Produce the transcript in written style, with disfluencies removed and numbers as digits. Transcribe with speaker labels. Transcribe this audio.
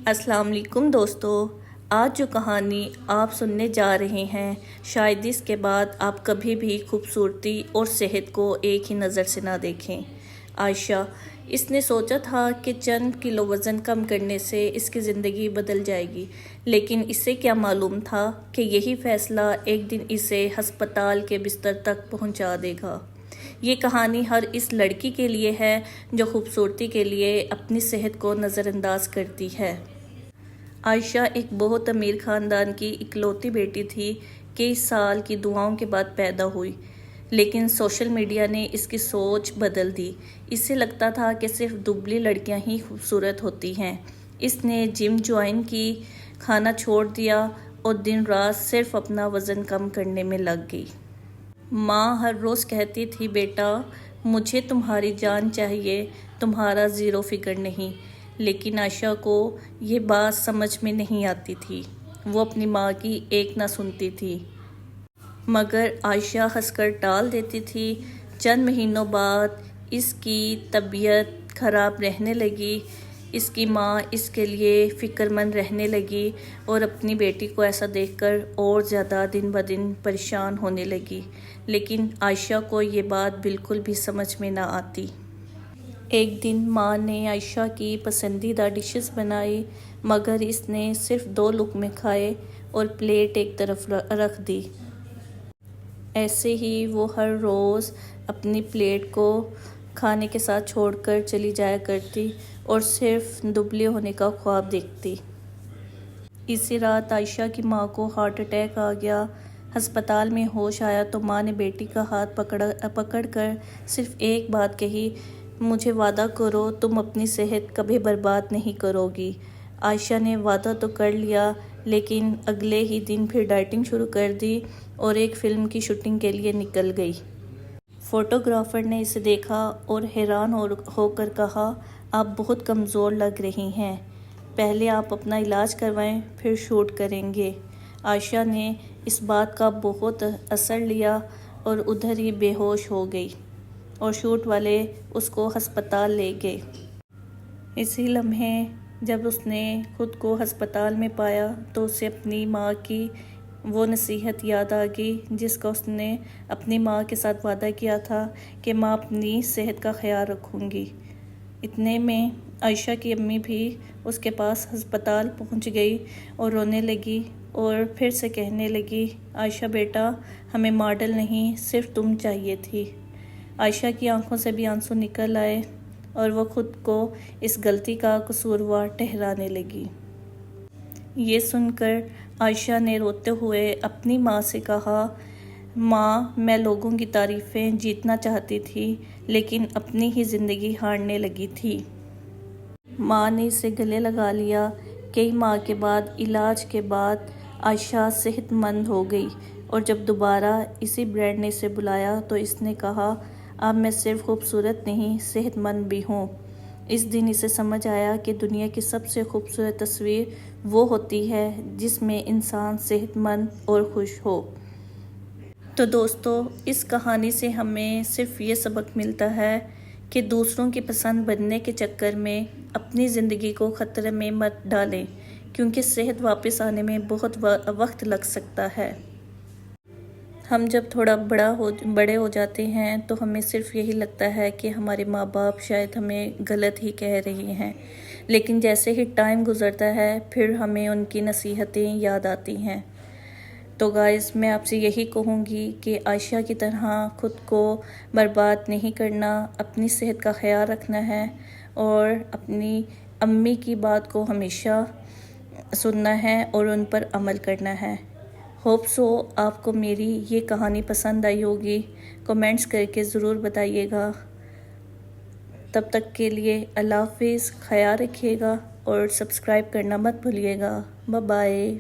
Speaker 1: السلام علیکم دوستو، آج جو کہانی آپ سننے جا رہے ہیں شاید اس کے بعد آپ کبھی بھی خوبصورتی اور صحت کو ایک ہی نظر سے نہ دیکھیں۔ عائشہ، اس نے سوچا تھا کہ چند کلو وزن کم کرنے سے اس کی زندگی بدل جائے گی، لیکن اسے کیا معلوم تھا کہ یہی فیصلہ ایک دن اسے ہسپتال کے بستر تک پہنچا دے گا۔ یہ کہانی ہر اس لڑکی کے لیے ہے جو خوبصورتی کے لیے اپنی صحت کو نظر انداز کرتی ہے۔ عائشہ ایک بہت امیر خاندان کی اکلوتی بیٹی تھی کہ اس سال کی دعاؤں کے بعد پیدا ہوئی، لیکن سوشل میڈیا نے اس کی سوچ بدل دی۔ اسے لگتا تھا کہ صرف دبلی لڑکیاں ہی خوبصورت ہوتی ہیں۔ اس نے جم جوائن کی، کھانا چھوڑ دیا اور دن رات صرف اپنا وزن کم کرنے میں لگ گئی۔ ماں ہر روز کہتی تھی، بیٹا مجھے تمہاری جان چاہیے، تمہارا زیرو فکر نہیں، لیکن عائشہ کو یہ بات سمجھ میں نہیں آتی تھی۔ وہ اپنی ماں کی ایک نہ سنتی تھی، مگر عائشہ ہنس کر ٹال دیتی تھی۔ چند مہینوں بعد اس کی طبیعت خراب رہنے لگی۔ اس کی ماں اس کے لیے فکر مند رہنے لگی اور اپنی بیٹی کو ایسا دیکھ کر اور زیادہ دن بدن پریشان ہونے لگی، لیکن عائشہ کو یہ بات بالکل بھی سمجھ میں نہ آتی۔ ایک دن ماں نے عائشہ کی پسندیدہ ڈشز بنائی، مگر اس نے صرف 2 لقمے کھائے اور پلیٹ ایک طرف رکھ دی۔ ایسے ہی وہ ہر روز اپنی پلیٹ کو کھانے کے ساتھ چھوڑ کر چلی جایا کرتی اور صرف دبلے ہونے کا خواب دیکھتی۔ اسی رات عائشہ کی ماں کو ہارٹ اٹیک آ گیا۔ ہسپتال میں ہوش آیا تو ماں نے بیٹی کا ہاتھ پکڑ کر صرف ایک بات کہی، مجھے وعدہ کرو تم اپنی صحت کبھی برباد نہیں کرو گی۔ عائشہ نے وعدہ تو کر لیا، لیکن اگلے ہی دن پھر ڈائٹنگ شروع کر دی اور ایک فلم کی شوٹنگ کے لیے نکل گئی۔ فوٹوگرافر نے اسے دیکھا اور حیران ہو کر کہا، آپ بہت کمزور لگ رہی ہیں، پہلے آپ اپنا علاج کروائیں پھر شوٹ کریں گے۔ عائشہ نے اس بات کا بہت اثر لیا اور ادھر ہی بے ہوش ہو گئی اور شوٹ والے اس کو ہسپتال لے گئے۔ اسی لمحے جب اس نے خود کو ہسپتال میں پایا تو اسے اپنی ماں کی وہ نصیحت یاد آ گئی جس کا اس نے اپنی ماں کے ساتھ وعدہ کیا تھا کہ ماں اپنی صحت کا خیال رکھوں گی۔ اتنے میں عائشہ کی امی بھی اس کے پاس ہسپتال پہنچ گئی اور رونے لگی اور پھر سے کہنے لگی، عائشہ بیٹا ہمیں ماڈل نہیں صرف تم چاہیے تھی۔ عائشہ کی آنکھوں سے بھی آنسو نکل آئے اور وہ خود کو اس غلطی کا قصوروار ٹھہرانے لگی۔ یہ سن کر عائشہ نے روتے ہوئے اپنی ماں سے کہا، ماں میں لوگوں کی تعریفیں جیتنا چاہتی تھی لیکن اپنی ہی زندگی ہارنے لگی تھی۔ ماں نے اسے گلے لگا لیا۔ کئی ماہ کے بعد علاج کے بعد عائشہ صحت مند ہو گئی اور جب دوبارہ اسی برانڈ نے اسے بلایا تو اس نے کہا، اب میں صرف خوبصورت نہیں صحت مند بھی ہوں۔ اس دن اسے سمجھ آیا کہ دنیا کی سب سے خوبصورت تصویر وہ ہوتی ہے جس میں انسان صحت مند اور خوش ہو۔ تو دوستو، اس کہانی سے ہمیں صرف یہ سبق ملتا ہے کہ دوسروں کی پسند بننے کے چکر میں اپنی زندگی کو خطرے میں مت ڈالیں، کیونکہ صحت واپس آنے میں بہت وقت لگ سکتا ہے۔ ہم جب تھوڑا بڑے ہو جاتے ہیں تو ہمیں صرف یہی لگتا ہے کہ ہمارے ماں باپ شاید ہمیں غلط ہی کہہ رہے ہیں، لیکن جیسے ہی ٹائم گزرتا ہے پھر ہمیں ان کی نصیحتیں یاد آتی ہیں۔ تو گائز، میں آپ سے یہی کہوں گی کہ عائشہ کی طرح خود کو برباد نہیں کرنا، اپنی صحت کا خیال رکھنا ہے اور اپنی امی کی بات کو ہمیشہ سننا ہے اور ان پر عمل کرنا ہے۔ ہوپ سو آپ کو میری یہ کہانی پسند آئی ہوگی، کمنٹس کر کے ضرور بتائیے گا۔ تب تک کے لیے اللہ حافظ، خیال رکھیے گا اور سبسکرائب کرنا مت بھولیے گا۔ Bye bye.